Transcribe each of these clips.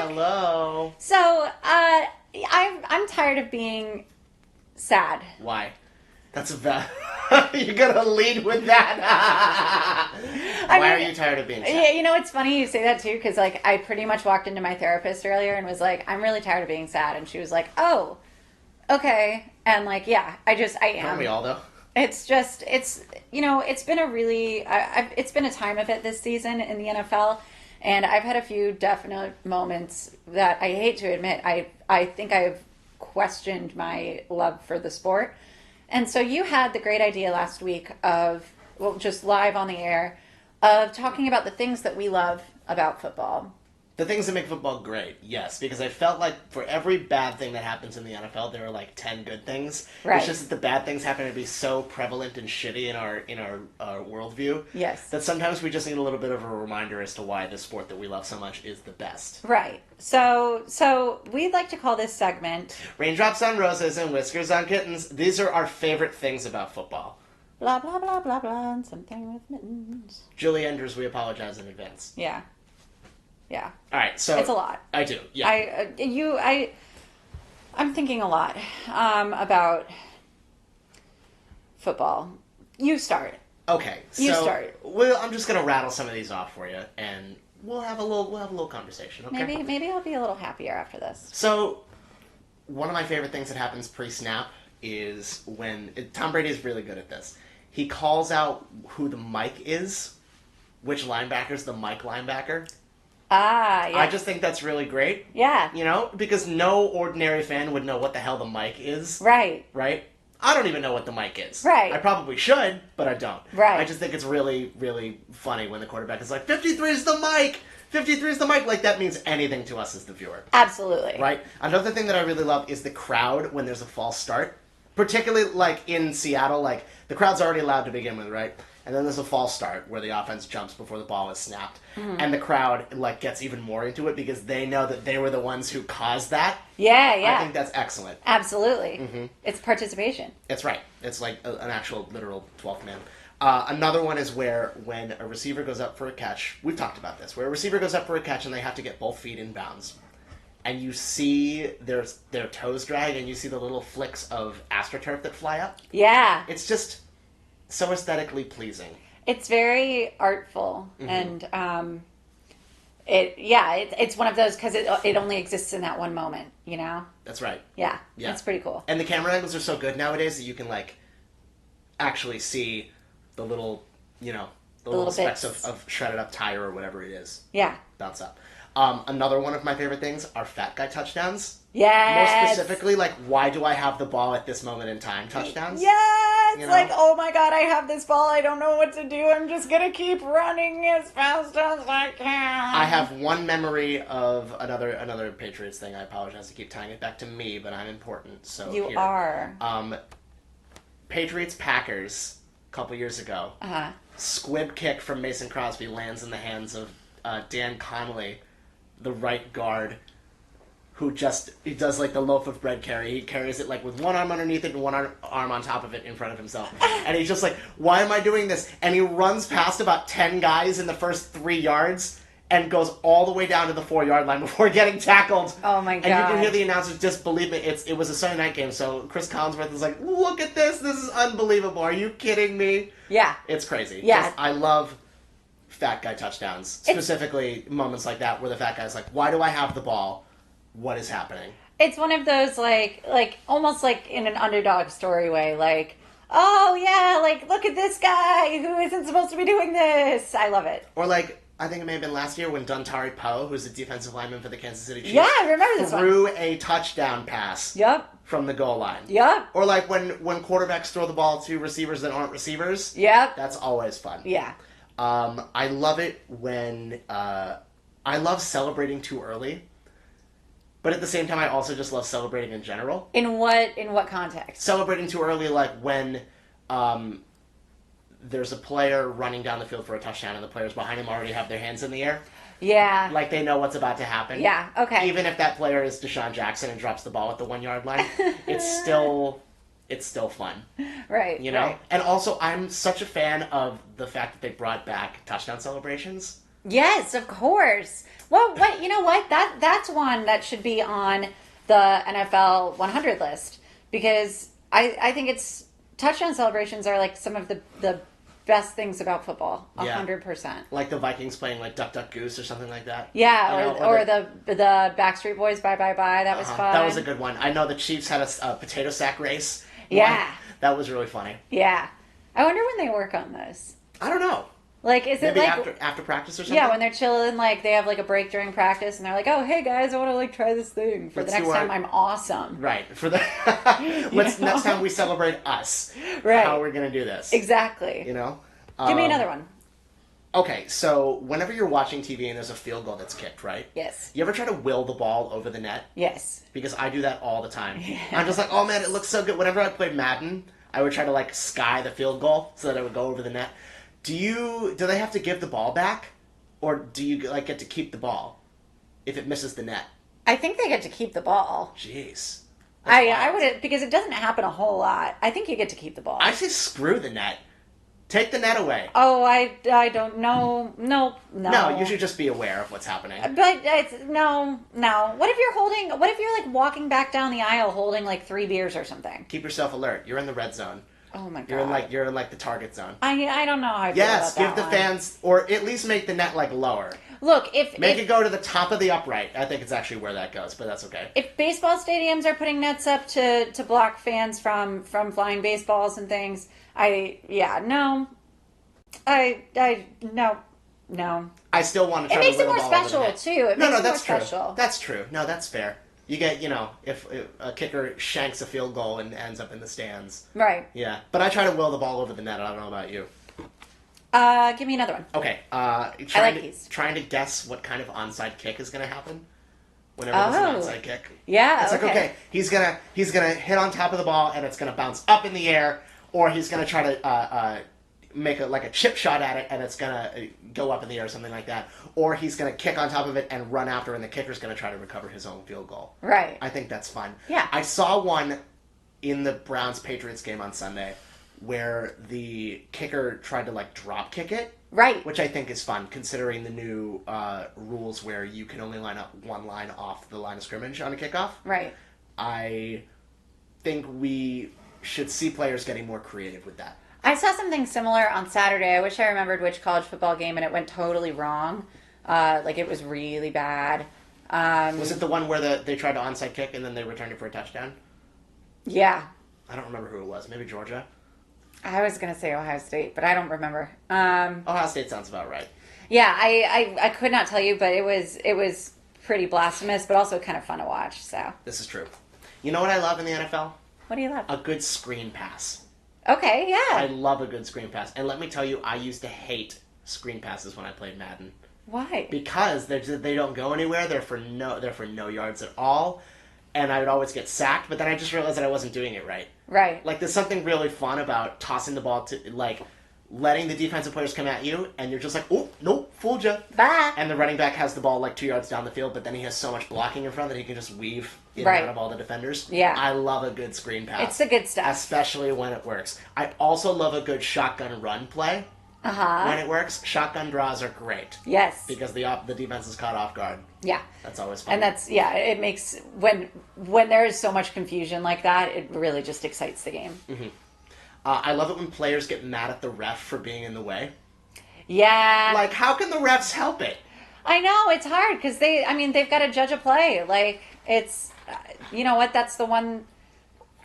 Hello. So, I'm tired of being sad. Why? That's a bad... You're gonna lead with that. Why are you tired of being sad? Yeah, you know, it's funny you say that too, because like I pretty much walked into my therapist earlier and was like, I'm really tired of being sad, and she was like, oh, okay, and like, yeah, I am. Aren't we all though? It's just, it's been a really, it's been a time of it this season in the NFL, and I've had a few definite moments that I hate to admit, I think I've questioned my love for the sport. And so you had the great idea last week of, well, just live on the air, of talking about the things that we love about football. The things that make football great, yes, because I felt like for every bad thing that happens in the NFL, there are like 10 good things. Right. It's just that the bad things happen to be so prevalent and shitty in our worldview. Yes. That sometimes we just need a little bit of a reminder as to why the sport that we love so much is the best. Right. So we'd like to call this segment Raindrops on roses and whiskers on kittens. These are our favorite things about football. blah, blah, blah, blah, blah, and something with mittens. Julie Enders, we apologize in advance. Yeah. Yeah. All right, so It's a lot. I do. Yeah. I'm thinking a lot about football. You start. Okay. So, You start. Well, I'm just gonna rattle some of these off for you, and we'll have a little conversation. Okay. Maybe I'll be a little happier after this. So, one of my favorite things that happens pre-snap is when Tom Brady is really good at this. He calls out who the mic is, which linebacker's the mic linebacker. Ah, yeah. I just think that's really great. Yeah. You know, because no ordinary fan would know what the hell the mic is. Right. Right? I don't even know what the mic is. Right. I probably should, but I don't. Right. I just think it's really, really funny when the quarterback is like, 53 is the mic! 53 is the mic! Like, that means anything to us as the viewer. Absolutely. Right? Another thing that I really love is the crowd when there's a false start. Particularly, like, in Seattle, like, the crowd's already loud to begin with, right? And then there's a false start where the offense jumps before the ball is snapped. Mm-hmm. And the crowd, like, gets even more into it because they know that they were the ones who caused that. Yeah, yeah. I think that's excellent. Absolutely. Mm-hmm. It's participation. That's right. It's like an actual, literal 12th man. Another one is where when a receiver goes up for a catch, we've talked about this, where a receiver goes up for a catch and they have to get both feet in bounds. And you see their toes drag and you see the little flicks of AstroTurf that fly up. Yeah. It's just so aesthetically pleasing. It's very artful, mm-hmm. and it's one of those because it only exists in that one moment, you know. That's right. Yeah, it's pretty cool. And the camera angles are so good nowadays that you can like actually see the little, you know, the little specks of shredded up tire or whatever it is. Yeah, bounce up. Another one of my favorite things are fat guy touchdowns. Yes. Most specifically, like, why do I have the ball at this moment in time touchdowns? Yes! You know? Like, oh my god, I have this ball, I don't know what to do, I'm just gonna keep running as fast as I can. I have one memory of another Patriots thing. I apologize to keep tying it back to me, but I'm important, so You here. are. Patriots-Packers, a couple years ago. Uh-huh. Squib kick from Mason Crosby lands in the hands of Dan Connolly, the right guard, who he does like the loaf of bread carry. He carries it like with one arm underneath it and one arm on top of it in front of himself. And he's just like, why am I doing this? And he runs past about 10 guys in the first 3 yards and goes all the way down to the 4-yard line before getting tackled. Oh my god. And you can hear the announcers just believe me, it was a Sunday night game, so Chris Collinsworth is like, look at this is unbelievable. Are you kidding me? Yeah. It's crazy. Yeah. I love fat guy touchdowns. Specifically moments like that where the fat guy's like, why do I have the ball? What is happening? It's one of those, like almost like in an underdog story way, like, oh yeah, like, look at this guy who isn't supposed to be doing this. I love it. Or like, I think it may have been last year when Dontari Poe, who's a defensive lineman for the Kansas City Chiefs, yeah, I remember this threw a touchdown pass. Yep. From the goal line. Yep. Or like when quarterbacks throw the ball to receivers that aren't receivers. Yep. That's always fun. Yeah. I love it when I love celebrating too early. But at the same time, I also just love celebrating in general. In what context? Celebrating too early, like when there's a player running down the field for a touchdown and the players behind him already have their hands in the air. Yeah. Like they know what's about to happen. Yeah, okay. Even if that player is Deshaun Jackson and drops the ball at the 1-yard line, it's still fun. Right. You know? Right. And also, I'm such a fan of the fact that they brought back touchdown celebrations. Yes, of course. Well, what you know what that's one that should be on the NFL 100 list because I think it's touchdown celebrations are like some of the best things about football. 100%. Like the Vikings playing like Duck Duck Goose or something like that. Yeah, You know, or the Backstreet Boys Bye Bye Bye. That was fun. That was a good one. I know the Chiefs had a potato sack race. Yeah. That was really funny. Yeah. I wonder when they work on this. I don't know. Like, is Maybe it like after practice or something? yeah, when they're chilling, like they have like a break during practice, and they're like, "Oh, hey guys, I want to like try this thing for Let's the next do time I'm awesome." Right. For the next time we celebrate us. Right. How we're gonna do this. Exactly. You know. Give me another one. Okay, so whenever you're watching TV and there's a field goal that's kicked, right? Yes. You ever try to will the ball over the net? Yes. Because I do that all the time. I'm just like, oh man, it looks so good. Whenever I played Madden, I would try to like sky the field goal so that it would go over the net. Do they have to give the ball back, or do you like get to keep the ball if it misses the net? I think they get to keep the ball. Jeez. I would because it doesn't happen a whole lot. I think you get to keep the ball. I say screw the net. Take the net away. Oh, I don't know. No. No, you should just be aware of what's happening. But it's no. What if you're like walking back down the aisle holding like 3 beers or something? Keep yourself alert. You're in the red zone. Oh my god. You're in like the target zone. I don't know how I feel Yes, about give that the one. fans, or at least make the net like lower. Look, Make it go to the top of the upright. I think it's actually where that goes, but that's okay. If baseball stadiums are putting nets up to block fans from flying baseballs and things, no. No. I still want to It try makes to it will more the ball over the special net. too. It No, makes it that's more true. special. That's true. No, that's fair. You get, if a kicker shanks a field goal and ends up in the stands. Right. Yeah, but I try to will the ball over the net. I don't know about you. Give me another one. Okay. these. Trying to guess what kind of onside kick is going to happen whenever there's an onside kick. Yeah. It's like, okay, he's gonna hit on top of the ball and it's gonna bounce up in the air, or he's gonna try to make a chip shot at it and it's gonna go up in the air or something like that, or he's gonna kick on top of it and run after, and the kicker's gonna try to recover his own field goal. Right. I think that's fun. Yeah. I saw one in the Browns-Patriots game on Sunday where the kicker tried to like drop kick it. Right. Which I think is fun, considering the new rules where you can only line up one line off the line of scrimmage on a kickoff. Right. I think we should see players getting more creative with that. I saw something similar on Saturday. I wish I remembered which college football game, and it went totally wrong. Like, it was really bad. Was it the one where they tried to onside kick and then they returned it for a touchdown? Yeah. I don't remember who it was. Maybe Georgia? I was going to say Ohio State, but I don't remember. Ohio State sounds about right. Yeah, I could not tell you, but it was pretty blasphemous, but also kind of fun to watch. So This is true. You know what I love in the NFL? what do you love? A good screen pass. Okay, I yeah. love a good screen pass. And let me tell you, I used to hate screen passes when I played Madden. Why? Because they don't go anywhere. They're for no yards at all. And I would always get sacked, but then I just realized that I wasn't doing it right. Right. Like, there's something really fun about tossing the ball to, like, letting the defensive players come at you, and you're just like, oh, nope, fooled you. Bye. And the running back has the ball, like, 2 yards down the field, but then he has so much blocking in front that he can just weave in Right. and out of all the defenders. Yeah. I love a good screen pass. It's the good stuff. Especially when it works. I also love a good shotgun run play. Uh-huh. When it works, shotgun draws are great. Yes. Because the defense is caught off guard. Yeah. That's always fun. And that's, yeah, it makes, when there is so much confusion like that, it really just excites the game. Mm-hmm. I love it when players get mad at the ref for being in the way. Yeah. Like, how can the refs help it? I know, it's hard because they've got to judge a play. Like, it's, you know what, that's the one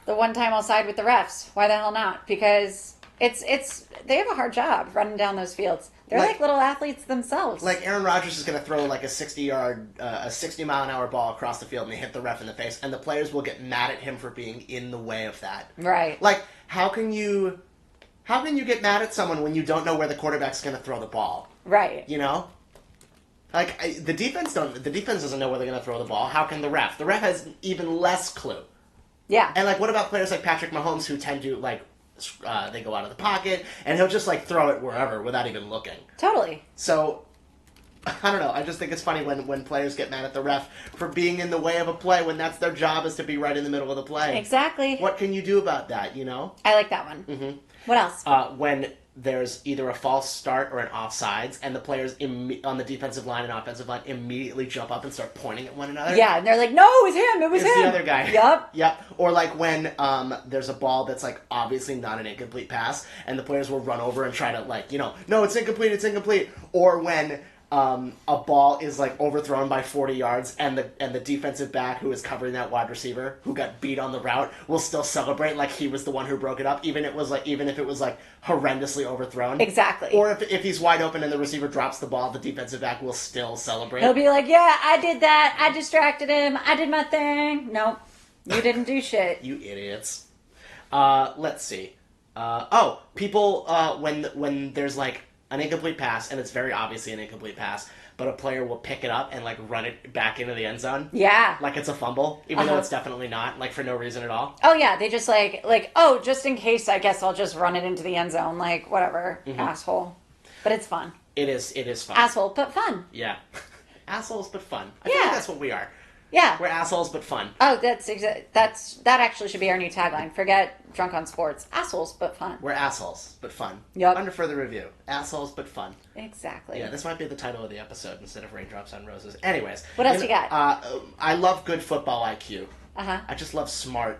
time I'll side with the refs. Why the hell not? Because they have a hard job running down those fields. They're like little athletes themselves. Like, Aaron Rodgers is going to throw like a 60-mile-an-hour ball across the field and they hit the ref in the face, and the players will get mad at him for being in the way of that. Right. Like, how can you get mad at someone when you don't know where the quarterback's going to throw the ball? Right. You know? Like, the defense doesn't know where they're going to throw the ball. How can the ref? The ref has even less clue. Yeah. And, like, what about players like Patrick Mahomes who tend to, like, they go out of the pocket, and he'll just, like, throw it wherever without even looking. Totally. So, I don't know. I just think it's funny when players get mad at the ref for being in the way of a play when that's their job is to be right in the middle of the play. Exactly. What can you do about that, you know? I like that one. Mm-hmm. What else? When there's either a false start or an offsides, and the players on the defensive line and offensive line immediately jump up and start pointing at one another. Yeah, and they're like, no, it was him. It was It's him. the other guy. Yep. Yep. Or like when there's a ball that's like obviously not an incomplete pass, and the players will run over and try to like, no, it's incomplete. Or when a ball is like overthrown by 40 yards, and the defensive back who is covering that wide receiver who got beat on the route will still celebrate like he was the one who broke it up, even if it was like horrendously overthrown. Exactly. Or if he's wide open and the receiver drops the ball, the defensive back will still celebrate. He'll be like, yeah, I did that. I distracted him. I did my thing. Nope. You didn't do shit. You idiots. Let's see. People when there's like an incomplete pass, and it's very obviously an incomplete pass, but a player will pick it up and like run it back into the end zone. Yeah. Like it's a fumble, even though it's definitely not, like for no reason at all. Oh yeah, they just oh, just in case, I guess I'll just run it into the end zone, like whatever, asshole. But it's fun. It is fun. Asshole, but fun. Yeah. Assholes but fun. I think that's what we are. Yeah. We're assholes but fun. Oh, that actually should be our new tagline. Forget drunk on sports. Assholes but fun. We're assholes but fun. Yep. Under further review. Assholes but fun. Exactly. Yeah, this might be the title of the episode instead of Raindrops on Roses. Anyways. What else you got? I love good football IQ. Uh-huh. I just love smart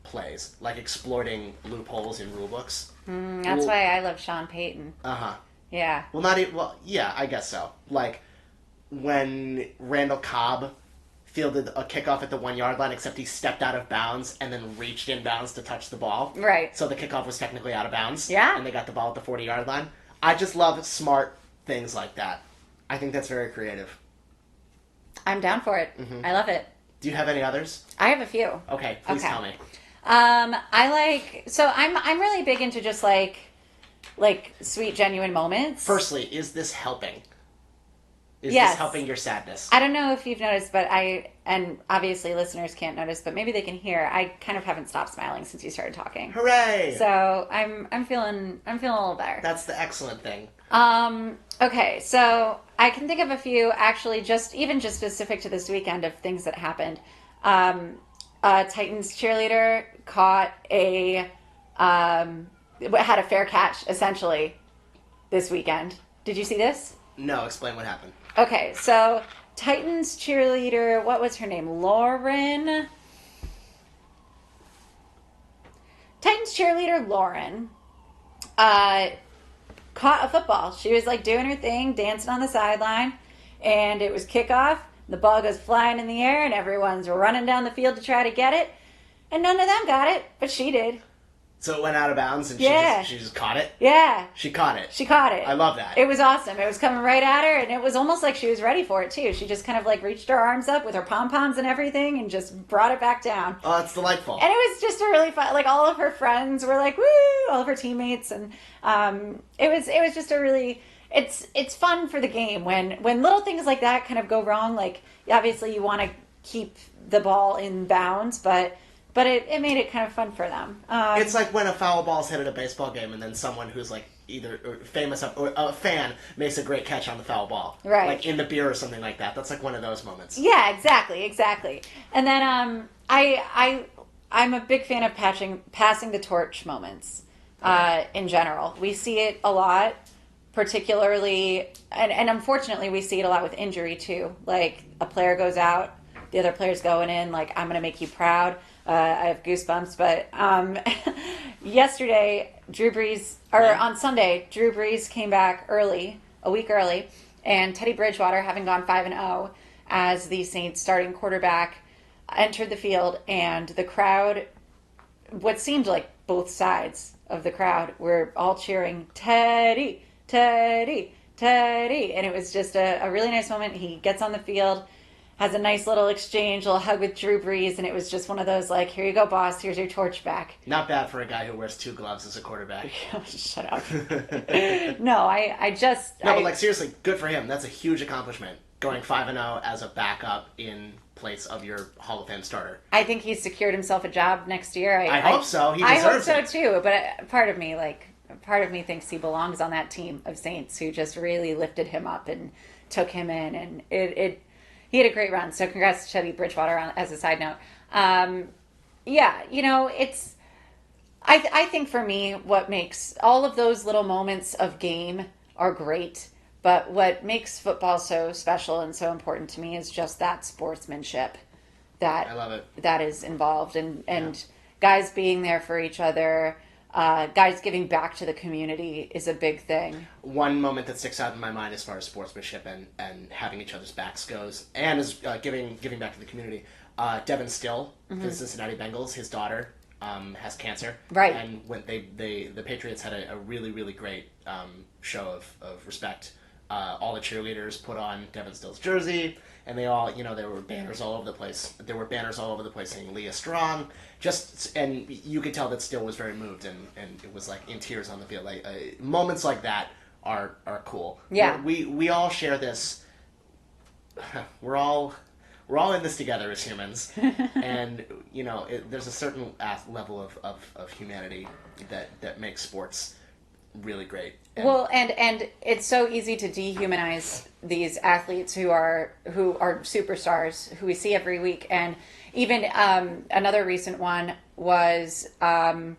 plays, like exploiting loopholes in rule books. That's why I love Sean Payton. Uh-huh. Yeah. Well, not even... Well, yeah, I guess so. Like, when Randall Cobb fielded a kickoff at the 1-yard line, except he stepped out of bounds and then reached inbounds to touch the ball. Right. So the kickoff was technically out of bounds. Yeah. And they got the ball at the 40-yard line. I just love smart things like that. I think that's very creative. I'm down for it. Mm-hmm. I love it. Do you have any others? I have a few. Okay, please tell me. I'm really big into just like sweet, genuine moments. Firstly, is this helping? Is Yes. this helping your sadness? I don't know if you've noticed, but and obviously listeners can't notice, but maybe they can hear. I kind of haven't stopped smiling since you started talking. Hooray! So I'm feeling a little better. That's the excellent thing. Okay, so I can think of a few actually, just specific to this weekend of things that happened. Titans cheerleader caught had a fair catch essentially this weekend. Did you see this? No, explain what happened. Okay, so Titans cheerleader, what was her name? Lauren. Titans cheerleader Lauren caught a football. She was like doing her thing, dancing on the sideline, and it was kickoff. The ball goes flying in the air, and everyone's running down the field to try to get it. And none of them got it, but she did. So it went out of bounds, and she just caught it? Yeah. She caught it. She caught it. I love that. It was awesome. It was coming right at her, and it was almost like she was ready for it, too. She just kind of like reached her arms up with her pom-poms and everything and just brought it back down. Oh, that's delightful. And it was just a really fun, like all of her friends were like, woo, all of her teammates. And it was just a really, it's fun for the game when little things like that kind of go wrong. Like, obviously you want to keep the ball in bounds, but it made it kind of fun for them. It's like when a foul ball's hit at a baseball game and then someone who's like either famous or a fan makes a great catch on the foul ball. Right. Like in the beer or something like that. That's like one of those moments. Yeah, exactly. And then I'm a big fan of passing the torch moments in general. We see it a lot, particularly, and unfortunately we see it a lot with injury too. Like a player goes out, the other player's going in, like, I'm going to make you proud. I have goosebumps, but yesterday, on Sunday, Drew Brees came back a week early, and Teddy Bridgewater, having gone 5-0 as the Saints starting quarterback, entered the field, and the crowd, what seemed like both sides of the crowd, were all cheering, Teddy, Teddy, Teddy, and it was just a really nice moment. He gets on the field, has a nice little exchange, little hug with Drew Brees, and it was just one of those, like, here you go, boss, here's your torch back. Not bad for a guy who wears 2 gloves as a quarterback. Shut up. No, but like, seriously, good for him. That's a huge accomplishment, going 5-0 as a backup in place of your Hall of Fame starter. I think he's secured himself a job next year. I hope so. He deserves it. I hope so, too, but part of me thinks he belongs on that team of Saints who just really lifted him up and took him in, and he had a great run. So congrats to Teddy Bridgewater as a side note. Yeah, it's. I think for me, what makes all of those little moments of game are great, but what makes football so special and so important to me is just that sportsmanship that I love it. that is involved, and guys being there for each other, guys giving back to the community is a big thing. One moment that sticks out in my mind as far as sportsmanship and having each other's backs goes, and is giving back to the community. Devin Still, the Cincinnati Bengals, his daughter has cancer, Right. And when the Patriots had a really really great show of respect. All the cheerleaders put on Devin Still's jersey, and they all, there were banners all over the place. There were banners all over the place saying "Leah Strong." And you could tell that Still was very moved, and it was like in tears on the field. Like moments like that are cool. Yeah, we all share this. We're all in this together as humans, and there's a certain level of humanity that makes sports really great. Well, and it's so easy to dehumanize these athletes who are superstars who we see every week. And even another recent one was Matt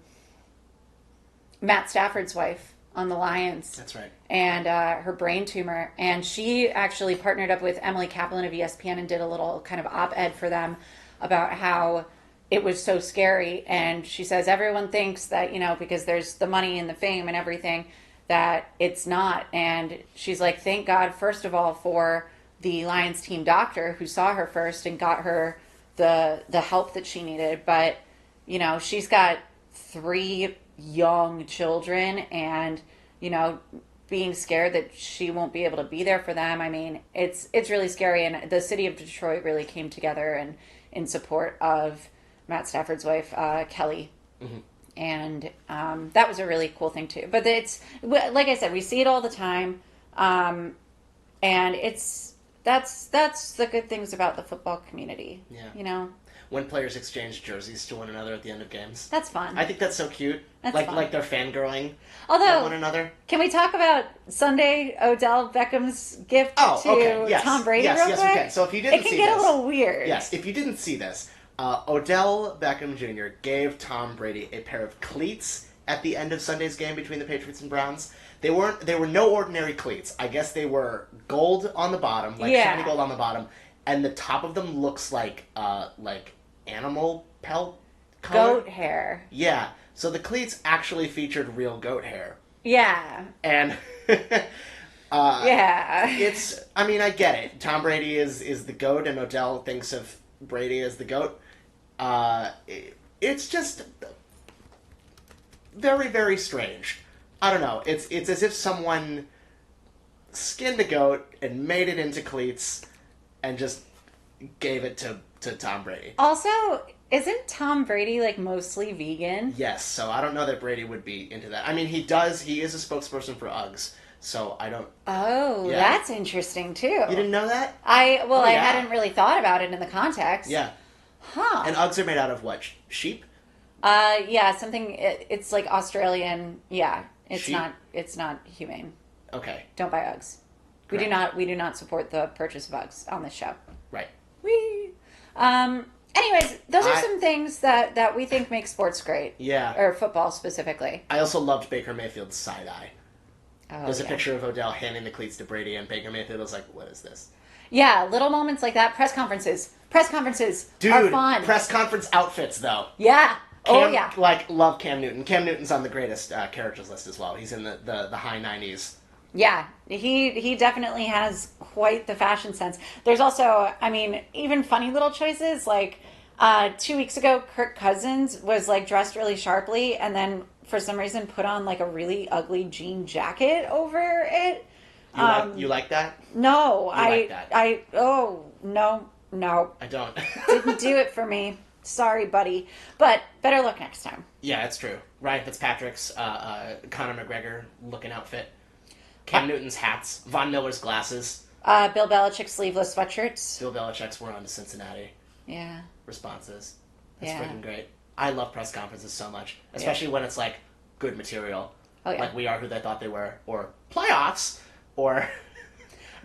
Stafford's wife on the Lions. That's right. And her brain tumor, and she actually partnered up with Emily Kaplan of ESPN and did a little kind of op-ed for them about how it was so scary. And she says everyone thinks that, because there's the money and the fame and everything, that it's not. And she's like, thank God, first of all, for the Lions team doctor who saw her first and got her the help that she needed. But, she's got 3 young children, and, being scared that she won't be able to be there for them. I mean, it's really scary. And the city of Detroit really came together and in support of Matt Stafford's wife, Kelly. Mm-hmm. And that was a really cool thing too. But it's, like I said, we see it all the time. And that's the good things about the football community. Yeah. When players exchange jerseys to one another at the end of games. That's fun. I think that's so cute. That's fun. Like they're fangirling at one another. Can we talk about Sunday Odell Beckham's gift to Tom Brady real quick? Yes, we can. So if you didn't see this... It can get a little weird. Yes, if you didn't see this, Odell Beckham Jr. gave Tom Brady a pair of cleats at the end of Sunday's game between the Patriots and Browns. They were no ordinary cleats. I guess they were gold on the bottom, shiny gold on the bottom, and the top of them looks like animal pelt color. Goat hair. Yeah. So the cleats actually featured real goat hair. Yeah. And it's, I get it. Tom Brady is the GOAT, and Odell thinks of Brady as the GOAT. It's just very, very strange. I don't know. It's as if someone skinned a goat and made it into cleats and just gave it to Tom Brady. Also, isn't Tom Brady mostly vegan? Yes, so I don't know that Brady would be into that. He does. He is a spokesperson for Uggs, so I don't... Oh, yeah. That's interesting, too. You didn't know that? I hadn't really thought about it in the context. Yeah. Huh. And Uggs are made out of what? Sheep? Yeah, something... It's like Australian... Yeah, sheep? It's not humane. Okay. Don't buy Uggs. Correct. We do not support the purchase of Uggs on this show. Right. Whee! Anyways, those are some things that we think make sports great. Yeah. Or football specifically. I also loved Baker Mayfield's side-eye. Oh, There's a picture of Odell handing the cleats to Brady, and Baker Mayfield was like, what is this? Yeah, little moments like that. Press conferences Dude, are fun. Press conference outfits, though. Yeah. Yeah. Love Cam Newton. Cam Newton's on the greatest characters list as well. He's in the high 90s. Yeah, he definitely has quite the fashion sense. There's also, even funny little choices. 2 weeks ago, Kirk Cousins was dressed really sharply, and then for some reason put on a really ugly jean jacket over it. You like that? No, like that? No. I don't. Didn't do it for me. Sorry, buddy. But better luck next time. Yeah, that's true. Ryan Fitzpatrick's Conor McGregor looking outfit. Cam Newton's hats. Von Miller's glasses. Bill Belichick's sleeveless sweatshirts. Bill Belichick's "We're on to Cincinnati." Yeah. Responses. That's freaking great. I love press conferences so much, especially when it's good material. Oh, yeah. Like We Are Who They Thought They Were, or playoffs, or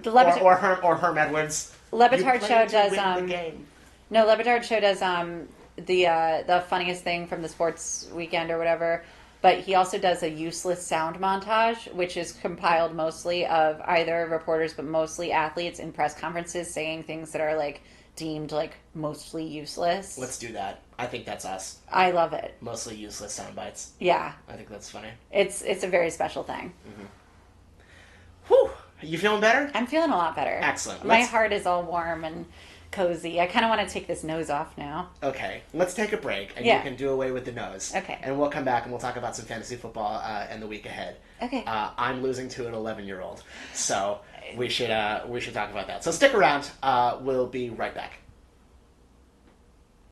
The Levitard, or Herm Edwards. Levitard You show played to does win the game. no, Levitard show does the funniest thing from the sports weekend or whatever. But he also does a useless sound montage, which is compiled mostly of either reporters, but mostly athletes in press conferences saying things that are like deemed like mostly useless. Let's do that. I think that's us. I love it. Mostly useless sound bites. Yeah, I think that's funny. it's a very special thing. Whew. You feeling better? I'm feeling a lot better. Excellent. My heart is all warm and cozy. I kind of want to take this nose off now. Okay, let's take a break, and Yeah. you can do away with the nose. Okay. And we'll come back and we'll talk about some fantasy football and the week ahead. Okay. I'm losing to an 11-year-old, so we should talk about that. So stick around. We'll be right back.